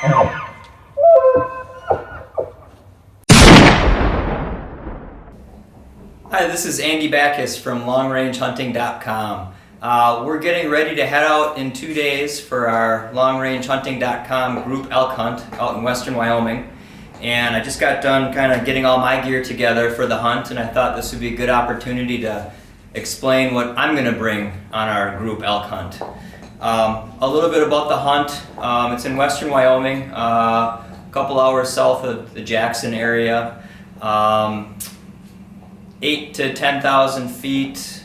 Hi, this is Andy Backus from LongRangeHunting.com. We're getting ready to head out in 2 days for our LongRangeHunting.com group elk hunt out in Western Wyoming. And I just got done kind of getting all my gear together for the hunt, and I thought this would be a good opportunity to explain what I'm going to bring on our group elk hunt. A little bit about the hunt. It's in Western Wyoming, a couple hours south of the Jackson area. 8 to 10,000 feet,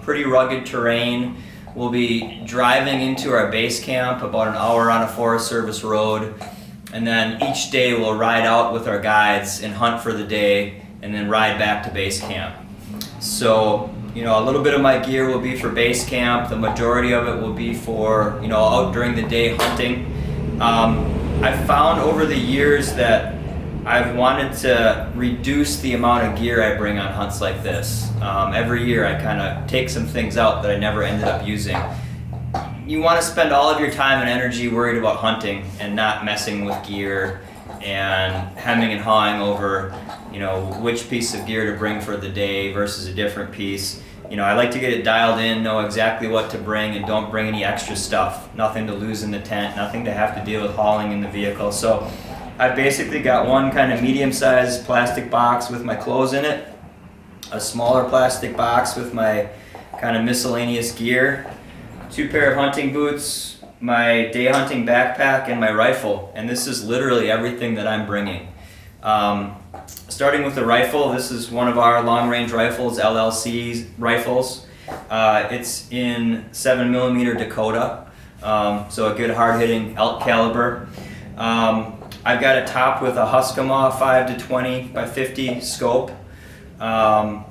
pretty rugged terrain. We'll be driving into our base camp about an hour on a Forest Service road, and then each day we'll ride out with our guides and hunt for the day and then ride back to base camp. So, you know, a little bit of my gear will be for base camp. The majority of it will be for, you know, out during the day hunting. I've found over the years that I've wanted to reduce the amount of gear I bring on hunts like this. Every year I kind of take some things out that I never ended up using. You want to spend all of your time and energy worried about hunting and not messing with gear and hemming and hawing over, you know, which piece of gear to bring for the day versus a different piece. You know, I like to get it dialed in, know exactly what to bring, and don't bring any extra stuff. Nothing to lose in the tent, nothing to have to deal with hauling in the vehicle. So I've basically got one kind of medium-sized plastic box with my clothes in it, a smaller plastic box with my kind of miscellaneous gear, 2 pair of hunting boots, my day hunting backpack, and my rifle. And this is literally everything that I'm bringing. Starting with the rifle, this is one of our long-range rifles, LLC rifles. It's in 7mm Dakota, so a good hard-hitting elk caliber. I've got it topped with a Huskamaw 5-20 by 50 scope. I've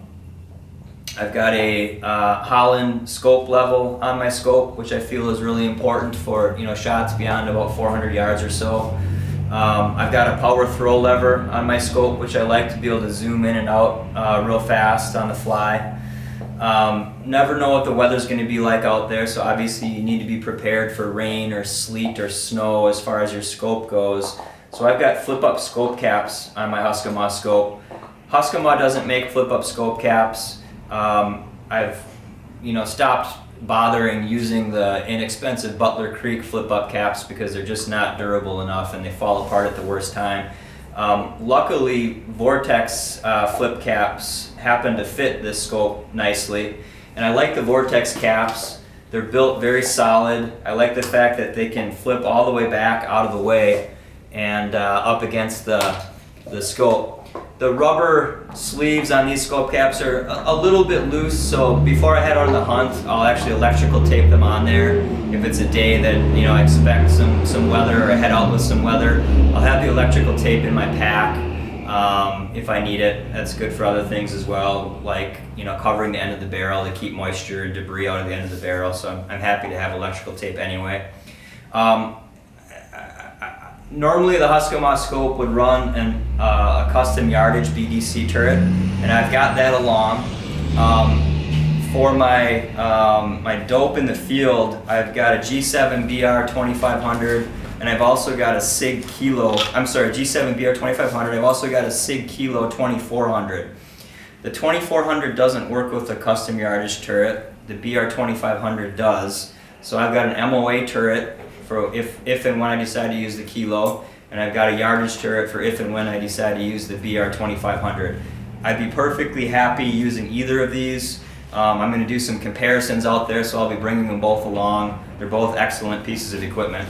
got a Holland scope level on my scope, which I feel is really important for, you know, shots beyond about 400 yards or so. I've got a power throw lever on my scope, which I like to be able to zoom in and out real fast on the fly. Never know what the weather's going to be like out there, so obviously you need to be prepared for rain or sleet or snow as far as your scope goes. So I've got flip-up scope caps on my Huskamaw scope. Huskamaw doesn't make flip-up scope caps. I've, you know, stopped bothering using the inexpensive Butler Creek flip-up caps because they're just not durable enough and they fall apart at the worst time. Luckily, Vortex flip caps happen to fit this scope nicely, and I like the Vortex caps. They're built very solid. I like the fact that they can flip all the way back out of the way and up against the scope. The rubber sleeves on these scope caps are a little bit loose, so before I head out on the hunt, I'll actually electrical tape them on there. If it's a day that, you know, I expect some weather or I head out with some weather, I'll have the electrical tape in my pack if I need it. That's good for other things as well, like, you know, covering the end of the barrel to keep moisture and debris out of the end of the barrel, so I'm happy to have electrical tape anyway. Normally the Huskamaw scope would run a custom yardage BDC turret, and I've got that along. For my my dope in the field, I've got a G7 BR 2500, and I've also got a SIG Kilo, G7 BR 2500, I've also got a SIG Kilo 2400. The 2400 doesn't work with the custom yardage turret, the BR 2500 does. So I've got an MOA turret for if and when I decide to use the Kilo, and I've got a yardage turret for if and when I decide to use the BR 2500. I'd be perfectly happy using either of these. I'm going to do some comparisons out there, so I'll be bringing them both along. They're both excellent pieces of equipment.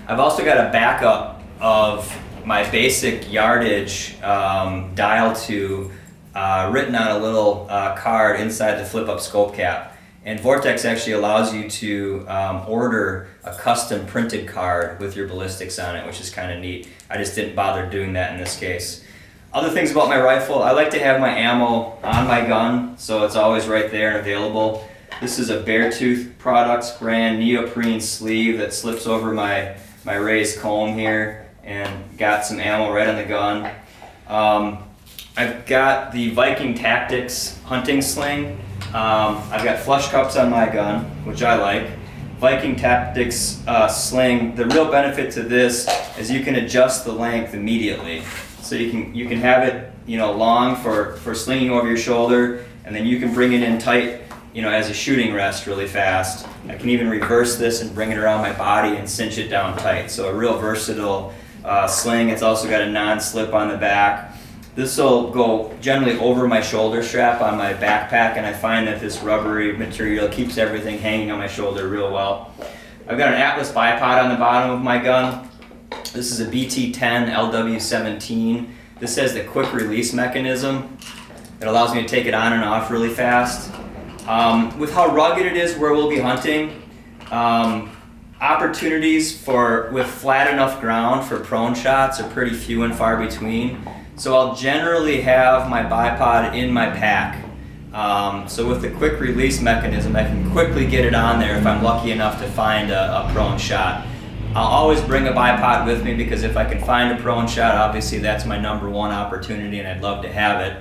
I've also got a backup of my basic yardage dial to written on a little card inside the flip-up scope cap. And Vortex actually allows you to order a custom printed card with your ballistics on it, which is kind of neat. I just didn't bother doing that in this case. Other things about my rifle, I like to have my ammo on my gun, so it's always right there and available. This is a Beartooth Products brand neoprene sleeve that slips over my raised comb here, and got some ammo right on the gun. I've got the Viking Tactics hunting sling. I've got flush cups on my gun, which I like, Viking Tactics sling, the real benefit to this is you can adjust the length immediately. So you can have it, you know, long for slinging over your shoulder, and then you can bring it in tight, you know, as a shooting rest really fast. I can even reverse this and bring it around my body and cinch it down tight. So a real versatile sling. It's also got a non-slip on the back. This will go generally over my shoulder strap on my backpack, and I find that this rubbery material keeps everything hanging on my shoulder real well. I've got an Atlas bipod on the bottom of my gun. This is a BT10 LW17. This has the quick release mechanism. It allows me to take it on and off really fast. With how rugged it is where we'll be hunting, opportunities with flat enough ground for prone shots are pretty few and far between. So I'll generally have my bipod in my pack. So with the quick release mechanism, I can quickly get it on there if I'm lucky enough to find a prone shot. I'll always bring a bipod with me because if I can find a prone shot, obviously that's my #1 opportunity and I'd love to have it.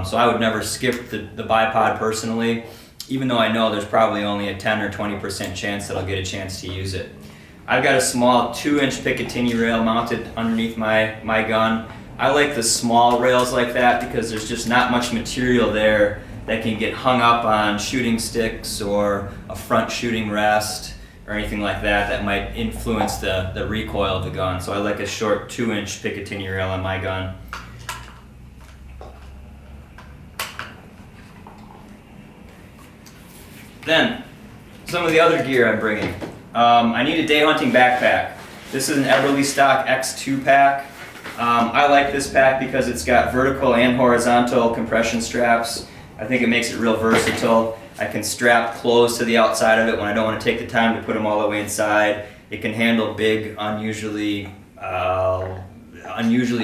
So I would never skip the bipod personally, even though I know there's probably only a 10 or 20% chance that I'll get a chance to use it. I've got a small 2-inch Picatinny rail mounted underneath my gun. I like the small rails like that because there's just not much material there that can get hung up on shooting sticks or a front shooting rest or anything like that might influence the recoil of the gun. So I like a short 2-inch Picatinny rail on my gun. Then, some of the other gear I'm bringing. I need a day hunting backpack. This is an Everly Stock X2 pack. I like this pack because it's got vertical and horizontal compression straps. I think it makes it real versatile. I can strap clothes to the outside of it when I don't want to take the time to put them all the way inside. It can handle big, unusually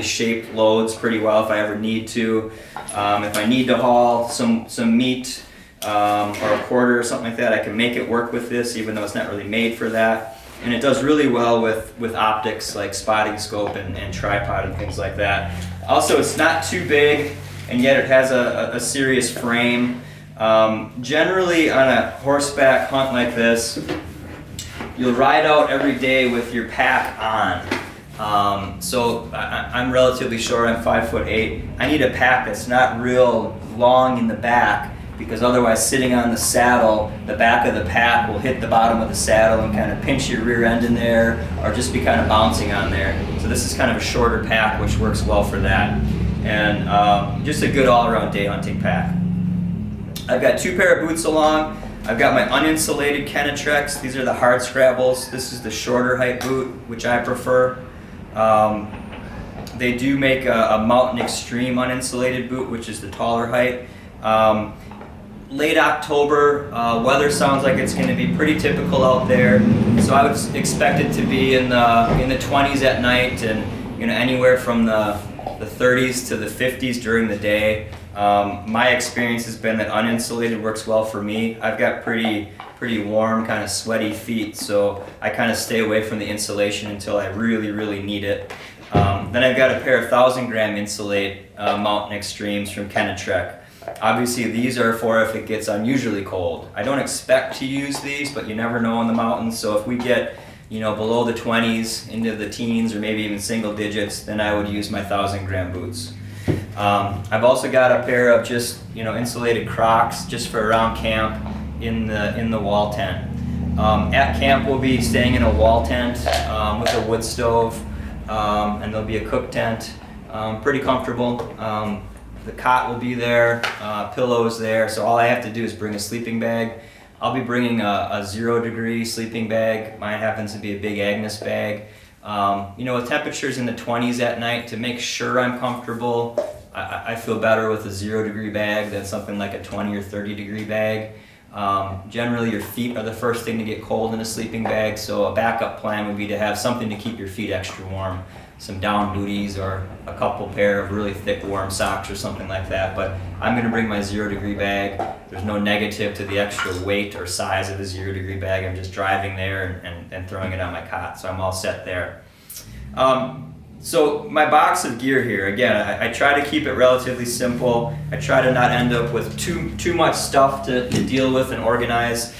shaped loads pretty well if I ever need to. If I need to haul some meat or a quarter or something like that, I can make it work with this even though it's not really made for that. And it does really well with optics like spotting scope and tripod and things like that. Also, it's not too big, and yet it has a serious frame. Generally on a horseback hunt like this, you'll ride out every day with your pack on. So I'm relatively short, I'm 5'8". I need a pack that's not real long in the back, because otherwise sitting on the saddle, the back of the pack will hit the bottom of the saddle and kind of pinch your rear end in there or just be kind of bouncing on there. So this is kind of a shorter pack which works well for that. And just a good all-around day hunting pack. I've got 2 pair of boots along. I've got my uninsulated Kenetrex. These are the hard scrabbles. This is the shorter height boot, which I prefer. They do make a Mountain Extreme uninsulated boot, which is the taller height. Late October, weather sounds like it's going to be pretty typical out there, so I would expect it to be in the 20s at night, and anywhere from the 30s to the 50s during the day. My experience has been that uninsulated works well for me. I've got pretty warm, kind of sweaty feet, so I kind of stay away from the insulation until I really need it. Then I've got a pair of 1,000-gram Insulate Mountain Extremes from Kenetrex. Obviously these are for if it gets unusually cold. I don't expect to use these, but you never know in the mountains, so if we get below the 20s into the teens or maybe even single digits, then I would use my 1,000-gram boots. I've also got a pair of just insulated Crocs just for around camp in the wall tent. At camp we'll be staying in a wall tent with a wood stove, and there'll be a cook tent. Pretty comfortable. The cot will be there, pillows there, so all I have to do is bring a sleeping bag. I'll be bringing a 0-degree sleeping bag. Mine happens to be a big Agnes bag. With temperatures in the 20s at night, to make sure I'm comfortable, I feel better with a 0-degree bag than something like a 20 or 30-degree bag. Generally your feet are the first thing to get cold in a sleeping bag, so a backup plan would be to have something to keep your feet extra warm. Some down booties or a couple pair of really thick warm socks or something like that, but I'm going to bring my 0-degree bag. There's no negative to the extra weight or size of the 0-degree bag. I'm just driving there and throwing it on my cot, so I'm all set there. So my box of gear here, again, I try to keep it relatively simple. I try to not end up with too much stuff to deal with and organize.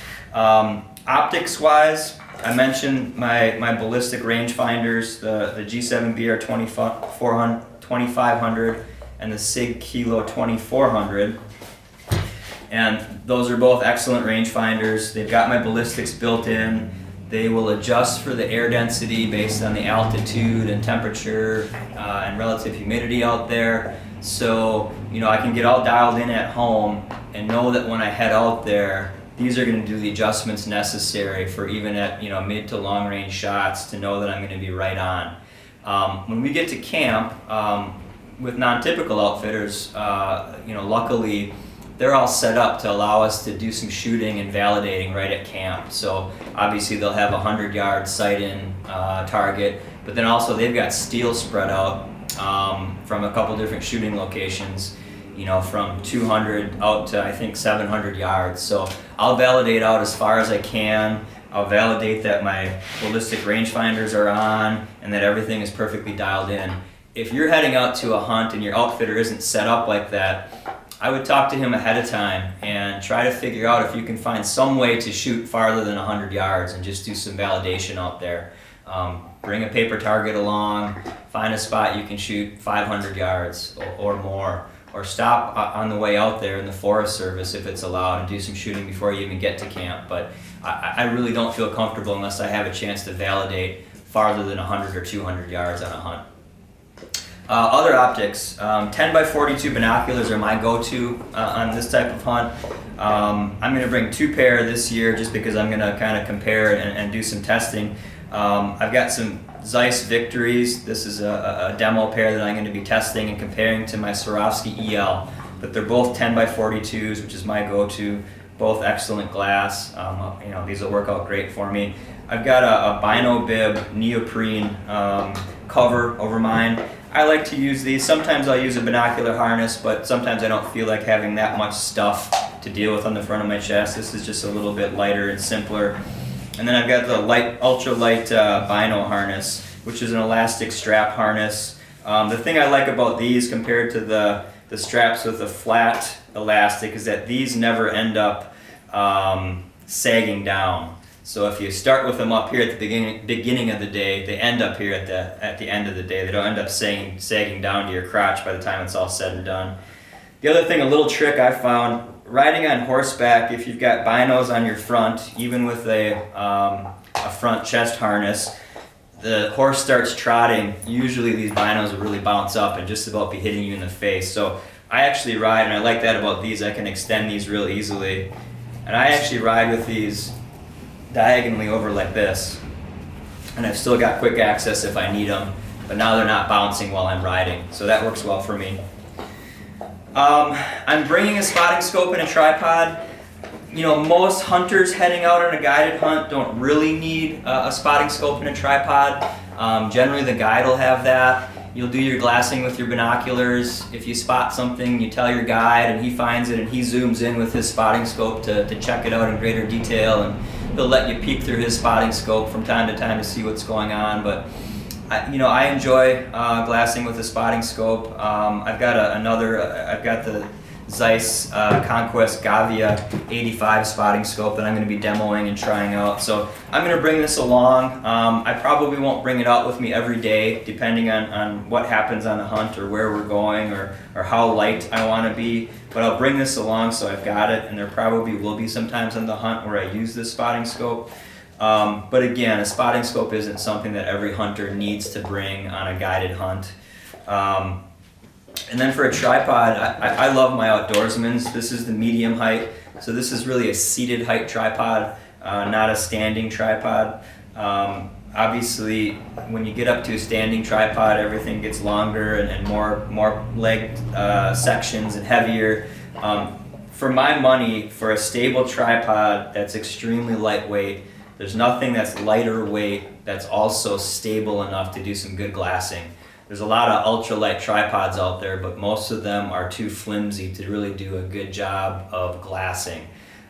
Optics wise, I mentioned my ballistic rangefinders, the G7BR 2500 and the SIG Kilo 2400. And those are both excellent rangefinders. They've got my ballistics built in. They will adjust for the air density based on the altitude and temperature and relative humidity out there. So, you know, I can get all dialed in at home and know that when I head out there, these are going to do the adjustments necessary for even at, you know, mid to long range shots to know that I'm going to be right on. When we get to camp, with non-typical outfitters, you know, luckily they're all set up to allow us to do some shooting and validating right at camp. So obviously they'll have a 100-yard sight-in target, but then also they've got steel spread out from a couple different shooting locations, you know, from 200 out to I think 700 yards. So I'll validate out as far as I can. I'll validate that my ballistic rangefinders are on and that everything is perfectly dialed in. If you're heading out to a hunt and your outfitter isn't set up like that, I would talk to him ahead of time and try to figure out if you can find some way to shoot farther than 100 yards and just do some validation out there. Bring a paper target along, find a spot you can shoot 500 yards or more, or stop on the way out there in the Forest Service if it's allowed and do some shooting before you even get to camp. But I really don't feel comfortable unless I have a chance to validate farther than 100 or 200 yards on a hunt. Other optics, 10 by 42 binoculars are my go-to on this type of hunt. I'm going to bring 2 pair this year just because I'm going to kind of compare and do some testing. I've got some Zeiss Victories. This is a demo pair that I'm going to be testing and comparing to my Swarovski EL. But they're both 10 by 42s, which is my go-to. Both excellent glass. You know, these will work out great for me. I've got a Bino Bib neoprene cover over mine. I like to use these. Sometimes I'll use a binocular harness, but sometimes I don't feel like having that much stuff to deal with on the front of my chest. This is just a little bit lighter and simpler. And then I've got the ultra-light Bino harness, which is an elastic strap harness. The thing I like about these compared to the straps with the flat elastic is that these never end up sagging down. So if you start with them up here at the beginning of the day, they end up here at the end of the day. They don't end up sagging down to your crotch by the time it's all said and done. The other thing, a little trick I found, riding on horseback, if you've got binos on your front, even with a front chest harness, the horse starts trotting, usually these binos will really bounce up and just about be hitting you in the face. So I actually ride, and I like that about these, I can extend these real easily. And I actually ride with these diagonally over like this, and I've still got quick access if I need them, but now they're not bouncing while I'm riding, so that works well for me. I'm bringing a spotting scope and a tripod. You know, most hunters heading out on a guided hunt don't really need a spotting scope and a tripod. Generally the guide will have that. You'll do your glassing with your binoculars. If you spot something, you tell your guide and he finds it and he zooms in with his spotting scope to check it out in greater detail, and he'll let you peek through his spotting scope from time to time to see what's going on. But I enjoy glassing with a spotting scope. I've got I've got the Zeiss Conquest Gavia 85 spotting scope that I'm going to be demoing and trying out. So I'm going to bring this along. I probably won't bring it out with me every day, depending on what happens on the hunt or where we're going or how light I want to be. But I'll bring this along so I've got it, and there probably will be some times on the hunt where I use this spotting scope. But again, a spotting scope isn't something that every hunter needs to bring on a guided hunt. And then for a tripod, I love my Outdoorsman's. This is the medium height, so this is really a seated height tripod, not a standing tripod. Obviously, when you get up to a standing tripod, everything gets longer and more leg sections and heavier. For my money, for a stable tripod that's extremely lightweight, there's nothing that's lighter weight that's also stable enough to do some good glassing. There's a lot of ultralight tripods out there, but most of them are too flimsy to really do a good job of glassing.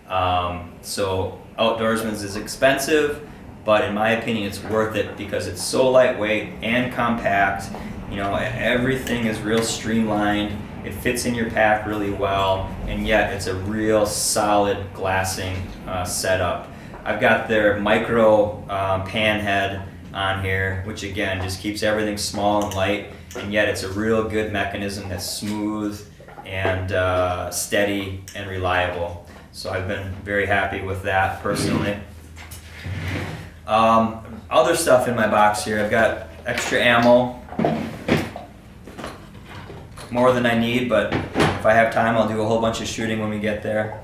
So Outdoorsman's is expensive, but in my opinion it's worth it because it's so lightweight and compact. You know, everything is real streamlined, it fits in your pack really well, and yet it's a real solid glassing setup. I've got their micro pan head on here, which again just keeps everything small and light, and yet it's a real good mechanism that's smooth and steady and reliable. So I've been very happy with that personally. Other stuff in my box here, I've got extra ammo, more than I need, but if I have time I'll do a whole bunch of shooting when we get there.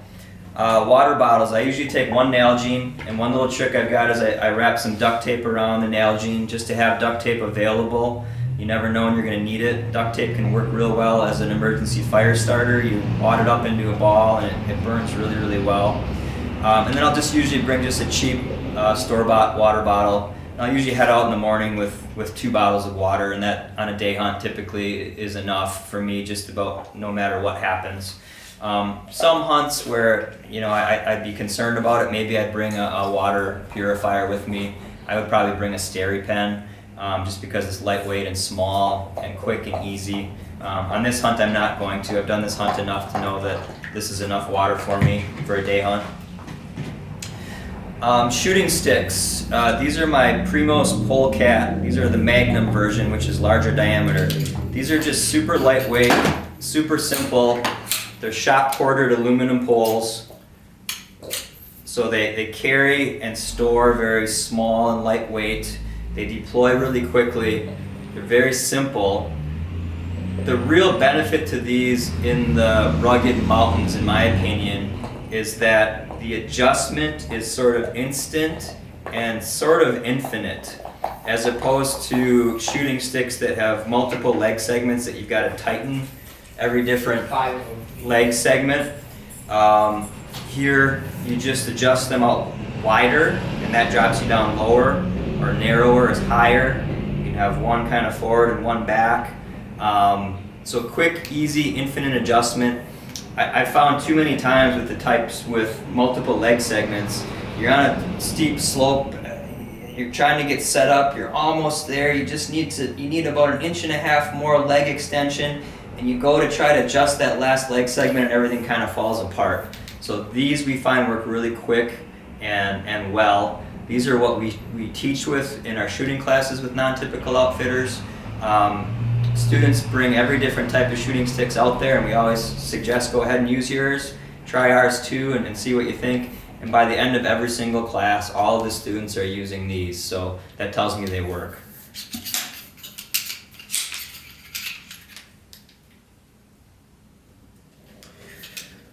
Water bottles, I usually take one Nalgene, and one little trick I've got is I wrap some duct tape around the Nalgene just to have duct tape available. You never know when you're going to need it. Duct tape can work real well as an emergency fire starter. You wad it up into a ball and it burns really, really well. And then I'll just usually bring just a cheap store-bought water bottle. And I'll usually head out in the morning with 2 bottles of water, and that on a day hunt typically is enough for me just about no matter what happens. Some hunts where I'd be concerned about it, maybe I'd bring a water purifier with me. I would probably bring a Steri-Pen, just because it's lightweight and small and quick and easy. On this hunt I'm not going to. I've done this hunt enough to know that this is enough water for me for a day hunt. Shooting sticks. These are my Primos Polecat. These are the Magnum version, which is larger diameter. These are just super lightweight, super simple. They're shop quartered aluminum poles, so they carry and store very small and lightweight. They deploy really quickly. They're very simple. The real benefit to these in the rugged mountains, in my opinion, is that the adjustment is sort of instant and sort of infinite, as opposed to shooting sticks that have multiple leg segments that you've got to tighten every different leg segment. Here you just adjust them out wider, and that drops you down lower, or narrower is higher. You can have one kind of forward and one back. So quick, easy, infinite adjustment. I found too many times with the types with multiple leg segments, you're on a steep slope, you're trying to get set up, you're almost there, you need about 1.5 inches more leg extension, and you go to try to adjust that last leg segment and everything kind of falls apart. So these we find work really quick and well. These are what we teach with in our shooting classes with non-typical outfitters. Students bring every different type of shooting sticks out there, and we always suggest go ahead and use yours. Try ours too and see what you think. And by the end of every single class, all of the students are using these, so that tells me they work.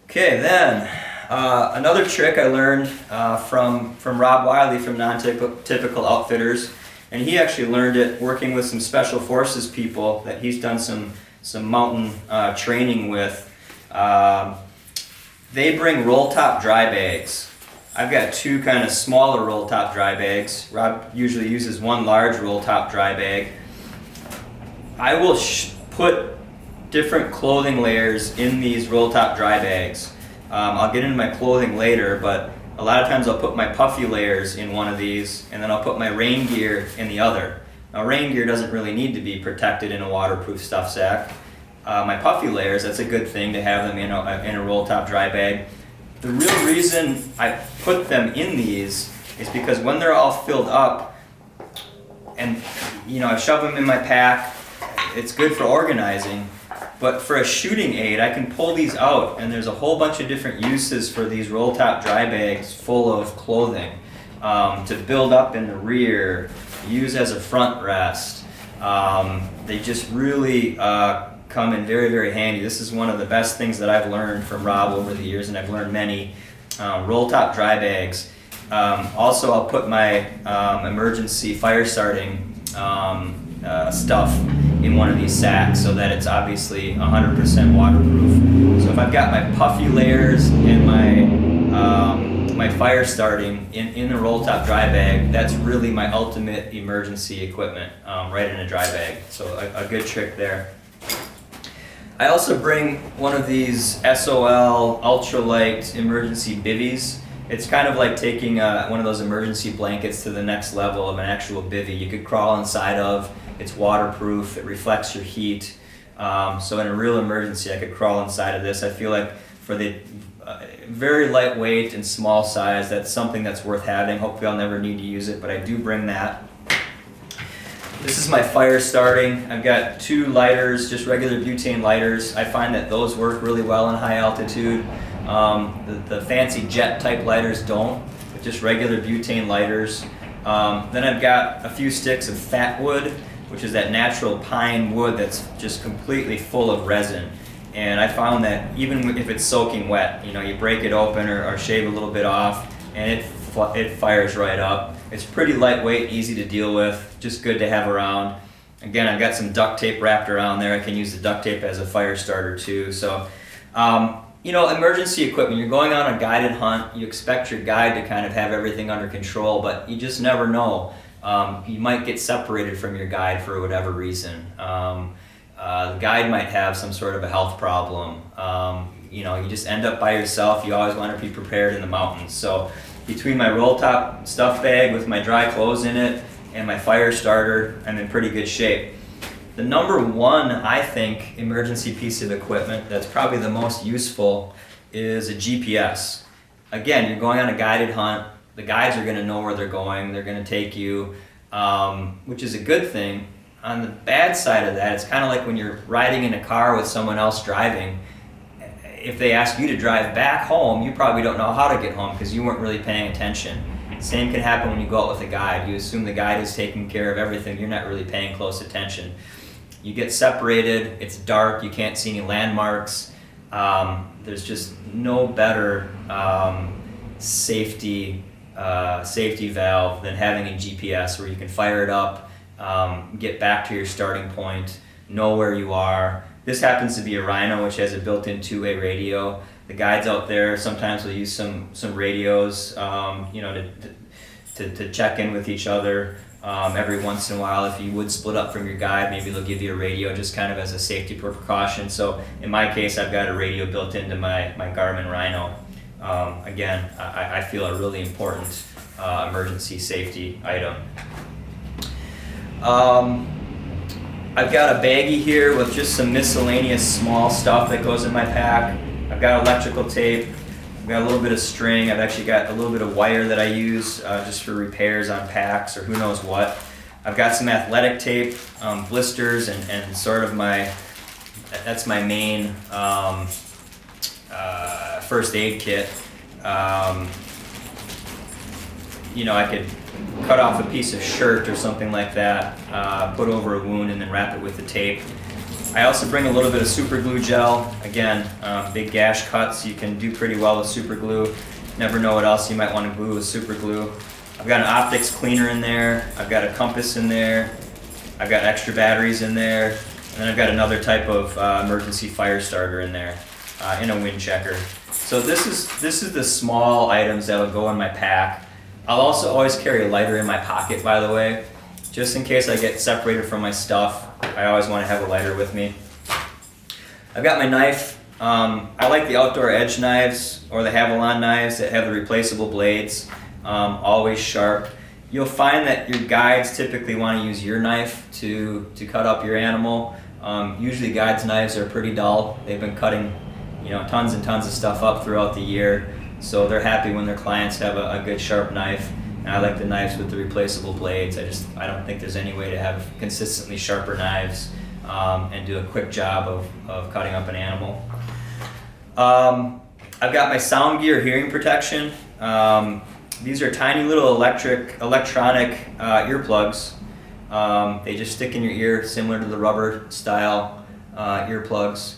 Okay, then another trick I learned from Rob Wiley from Non-Typical Outfitters, and he actually learned it working with some special forces people that he's done some mountain training with. They bring roll top dry bags. I've got 2 kind of smaller roll top dry bags. Rob usually uses 1 large roll top dry bag. I will put different clothing layers in these roll top dry bags. I'll get into my clothing later, but a lot of times I'll put my puffy layers in one of these, and then I'll put my rain gear in the other. Now rain gear doesn't really need to be protected in a waterproof stuff sack. My puffy layers, that's a good thing to have them in a roll top dry bag. The real reason I put them in these is because when they're all filled up, and I shove them in my pack, it's good for organizing. But for a shooting aid, I can pull these out, and there's a whole bunch of different uses for these roll top dry bags full of clothing. To build up in the rear, use as a front rest. They just really come in very, very handy. This is one of the best things that I've learned from Rob over the years, and I've learned many. Roll top dry bags. Also, I'll put my emergency fire starting stuff in one of these sacks so that it's obviously 100% waterproof. So if I've got my puffy layers and my fire starting in a roll top dry bag, that's really my ultimate emergency equipment, right in a dry bag. So a good trick there. I also bring one of these SOL ultralight emergency bivvies. It's kind of like taking one of those emergency blankets to the next level of an actual bivvy. You could crawl inside of. It's waterproof. It reflects your heat. So in a real emergency, I could crawl inside of this. I feel like for the very lightweight and small size. That's something that's worth having. Hopefully I'll never need to use it, but I do bring that. This is my fire starting. I've got 2 lighters, just regular butane lighters. I find that those work really well in high altitude. The fancy jet type lighters don't, but just regular butane lighters. Then I've got a few sticks of fat wood, which is that natural pine wood that's just completely full of resin. And I found that even if it's soaking wet, you know, you break it open or shave a little bit off, and it fires right up. It's pretty lightweight, easy to deal with, just good to have around. Again, I've got some duct tape wrapped around there. I can use the duct tape as a fire starter too. So, you know, emergency equipment, you're going on a guided hunt, you expect your guide to kind of have everything under control, but you just never know. You might get separated from your guide for whatever reason. The guide might have some sort of a health problem. You know, you just end up by yourself. You always want to be prepared in the mountains. So between my roll top stuff bag with my dry clothes in it and my fire starter, I'm in pretty good shape. The number one, I think, emergency piece of equipment that's probably the most useful is a GPS. Again, you're going on a guided hunt. The guides are going to know where they're going. They're going to take you, which is a good thing. On the bad side of that, it's kind of like when you're riding in a car with someone else driving. If they ask you to drive back home, you probably don't know how to get home because you weren't really paying attention. Same can happen when you go out with a guide. You assume the guide is taking care of everything. You're not really paying close attention. You get separated, it's dark, you can't see any landmarks. There's just no better safety valve than having a GPS where you can fire it up, get back to your starting point, know where you are. This happens to be a Rhino, which has a built-in 2-way radio. The guides out there sometimes will use some radios, you know, to check in with each other. Every once in a while, if you would split up from your guide, maybe they'll give you a radio just kind of as a safety precaution. So in my case, I've got a radio built into my Garmin Rhino. Again, I feel a really important emergency safety item. I've got a baggie here with just some miscellaneous small stuff that goes in my pack. I've got electrical tape. I've got a little bit of string. I've actually got a little bit of wire that I use just for repairs on packs or who knows what. I've got some athletic tape, blisters, and sort of that's my main first aid kit. You know, I could cut off a piece of shirt or something like that, put over a wound and then wrap it with the tape. I also bring a little bit of super glue gel. Again, big gash cuts, you can do pretty well with super glue. Never know what else you might want to glue with super glue. I've got an optics cleaner in there. I've got a compass in there. I've got extra batteries in there. And then I've got another type of emergency fire starter in there, in a wind checker. So this is the small items that will go in my pack. I'll also always carry a lighter in my pocket, by the way, just in case I get separated from my stuff. I always want to have a lighter with me. I've got my knife. I like the outdoor edge knives or the Havalon knives that have the replaceable blades, always sharp. You'll find that your guides typically want to use your knife to cut up your animal. Usually guides' knives are pretty dull. They've been cutting, you know, tons and tons of stuff up throughout the year. So they're happy when their clients have a good sharp knife. And I like the knives with the replaceable blades. I don't think there's any way to have consistently sharper knives and do a quick job of cutting up an animal. I've got my sound gear hearing protection. These are tiny little electronic earplugs. They just stick in your ear, similar to the rubber style earplugs.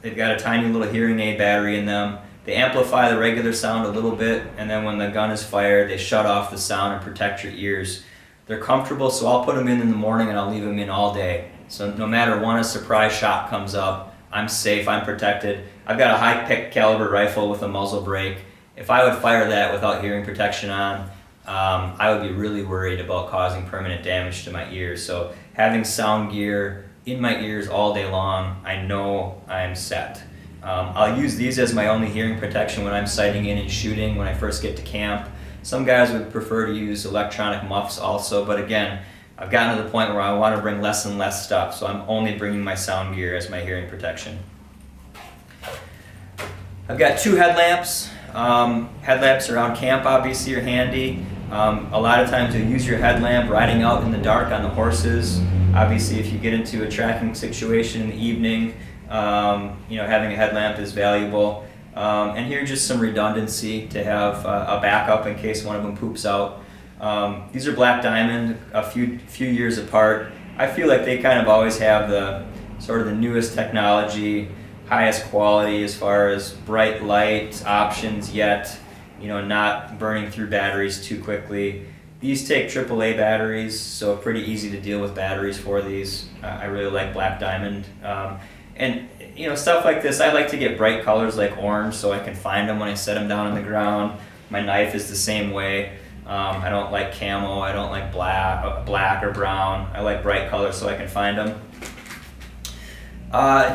They've got a tiny little hearing aid battery in them. They amplify the regular sound a little bit, and then when the gun is fired, they shut off the sound and protect your ears. They're comfortable, so I'll put them in the morning and I'll leave them in all day. So no matter when a surprise shot comes up, I'm safe, I'm protected. I've got a high caliber rifle with a muzzle brake. If I would fire that without hearing protection on, I would be really worried about causing permanent damage to my ears. So having sound gear in my ears all day long, I know I'm set. I'll use these as my only hearing protection when I'm sighting in and shooting when I first get to camp. Some guys would prefer to use electronic muffs also, but again, I've gotten to the point where I want to bring less and less stuff, so I'm only bringing my sound gear as my hearing protection. I've got 2 headlamps. Headlamps around camp obviously are handy. A lot of times you'll use your headlamp riding out in the dark on the horses. Obviously if you get into a tracking situation in the evening, having a headlamp is valuable. And here just some redundancy to have a backup in case one of them poops out. These are black diamond, a few years apart. I feel like they kind of always have the sort of the newest technology, highest quality as far as bright light options, yet not burning through batteries too quickly. These take AAA batteries, so pretty easy to deal with batteries for these. I really like black diamond. And stuff like this, I like to get bright colors like orange so I can find them when I set them down on the ground. My knife is the same way. I don't like camo, I don't like black or brown. I like bright colors so I can find them.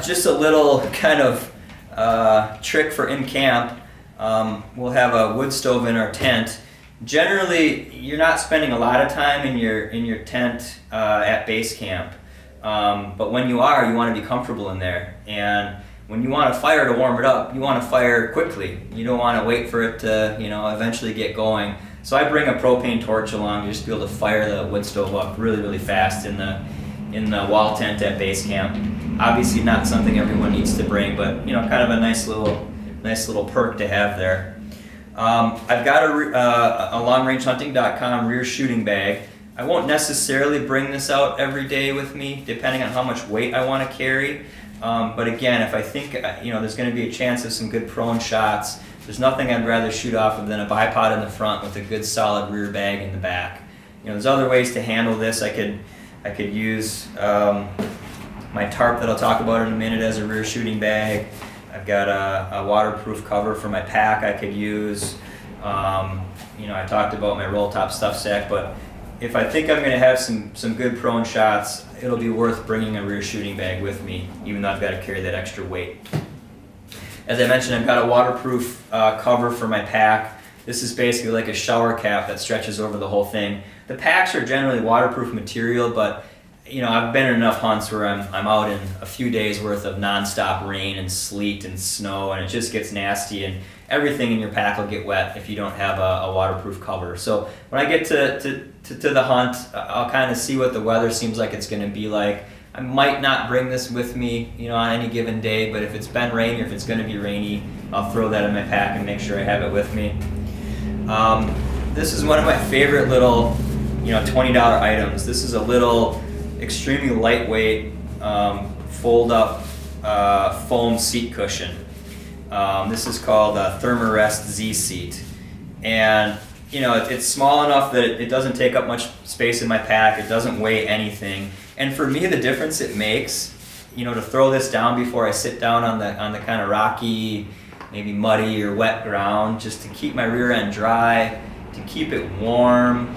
Just a little kind of trick for in camp. We'll have a wood stove in our tent. Generally, you're not spending a lot of time in your tent at base camp. But when you are, you want to be comfortable in there. And when you want a fire to warm it up, you want to fire quickly. You don't want to wait for it to, eventually get going. So I bring a propane torch along just to be able to fire the wood stove up really, really fast in the wall tent at base camp. Obviously not something everyone needs to bring, but kind of a nice little perk to have there. I've got a longrangehunting.com rear shooting bag. I won't necessarily bring this out every day with me, depending on how much weight I want to carry. But again, if I think there's going to be a chance of some good prone shots, there's nothing I'd rather shoot off of than a bipod in the front with a good solid rear bag in the back. There's other ways to handle this. I could use my tarp that I'll talk about in a minute as a rear shooting bag. I've got a waterproof cover for my pack I could use. I talked about my roll top stuff sack, but if I think I'm going to have some good prone shots, it'll be worth bringing a rear shooting bag with me, even though I've got to carry that extra weight. As I mentioned, I've got a waterproof cover for my pack. This is basically like a shower cap that stretches over the whole thing. The packs are generally waterproof material, but I've been in enough hunts where I'm out in a few days worth of nonstop rain and sleet and snow, and it just gets nasty, and everything in your pack will get wet if you don't have a waterproof cover. So when I get to the hunt, I'll kind of see what the weather seems like it's going to be like. I might not bring this with me, on any given day, but if it's been rainy or if it's going to be rainy, I'll throw that in my pack and make sure I have it with me. This is one of my favorite little, $20 items. This is a little extremely lightweight fold-up foam seat cushion. This is called a Thermarest Z seat, and it's small enough that it doesn't take up much space in my pack. It doesn't weigh anything, and for me, the difference it makes, to throw this down before I sit down on the kind of rocky, maybe muddy or wet ground, just to keep my rear end dry, to keep it warm,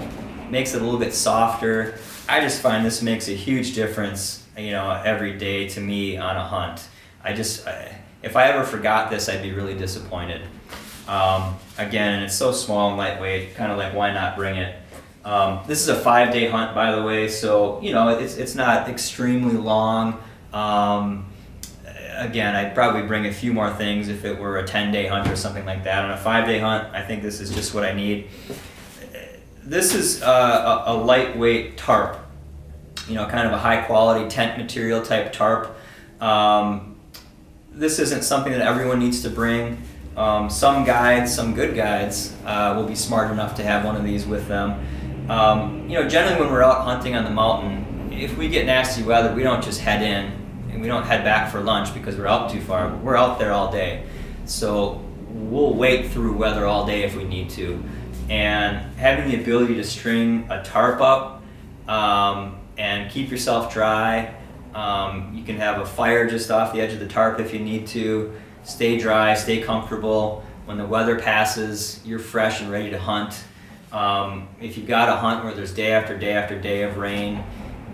makes it a little bit softer. I just find this makes a huge difference, every day to me on a hunt. If I ever forgot this, I'd be really disappointed. Again, it's so small and lightweight, kind of like why not bring it. This is a 5-day hunt, by the way, so it's not extremely long. Again, I'd probably bring a few more things if it were a 10-day hunt or something like that. On a 5-day hunt, I think this is just what I need. This is a lightweight tarp, kind of a high quality tent material type tarp. This isn't something that everyone needs to bring. Some good guides, will be smart enough to have one of these with them. Generally when we're out hunting on the mountain, if we get nasty weather, we don't just head in and we don't head back for lunch because we're out too far. We're out there all day. So we'll wait through weather all day if we need to. And having the ability to string a tarp up and keep yourself dry. You can have a fire just off the edge of the tarp if you need to. Stay dry, stay comfortable. When the weather passes, you're fresh and ready to hunt. If you've got a hunt where there's day after day after day of rain,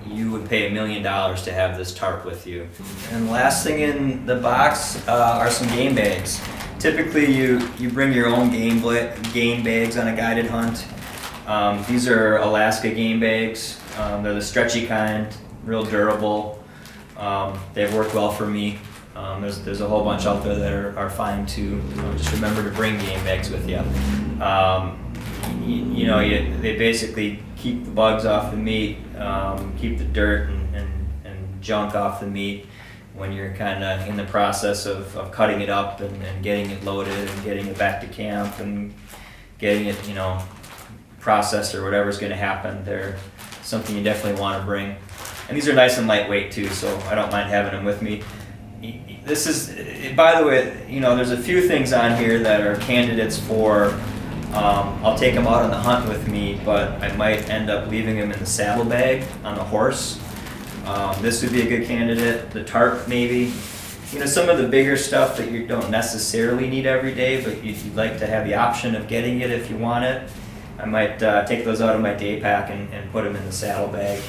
you would pay $1 million to have this tarp with you. And the last thing in the box are some game bags. Typically you bring your own game bags on a guided hunt. These are Alaska game bags. They're the stretchy kind, real durable. They've worked well for me. There's a whole bunch out there that are fine too. Just remember to bring game bags with you. They basically keep the bugs off the meat, keep the dirt and junk off the meat when you're kind of in the process of cutting it up and getting it loaded and getting it back to camp and getting it, processed or whatever's going to happen. They're something you definitely want to bring. And these are nice and lightweight too, so I don't mind having them with me. This is, by the way, there's a few things on here that are candidates for, I'll take them out on the hunt with me, but I might end up leaving them in the saddlebag on the horse. This would be a good candidate. The tarp maybe. Some of the bigger stuff that you don't necessarily need every day, but you'd like to have the option of getting it if you want it. I might take those out of my day pack and put them in the saddlebag.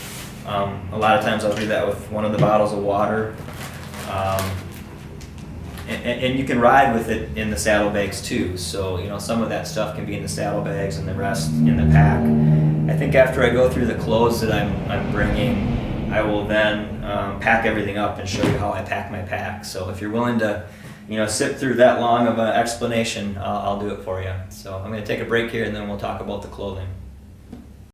A lot of times I'll do that with one of the bottles of water. And you can ride with it in the saddlebags too. So, some of that stuff can be in the saddlebags and the rest in the pack. I think after I go through the clothes that I'm bringing, I will then pack everything up and show you how I pack my pack. So if you're willing to, sit through that long of an explanation, I'll do it for you. So I'm going to take a break here and then we'll talk about the clothing.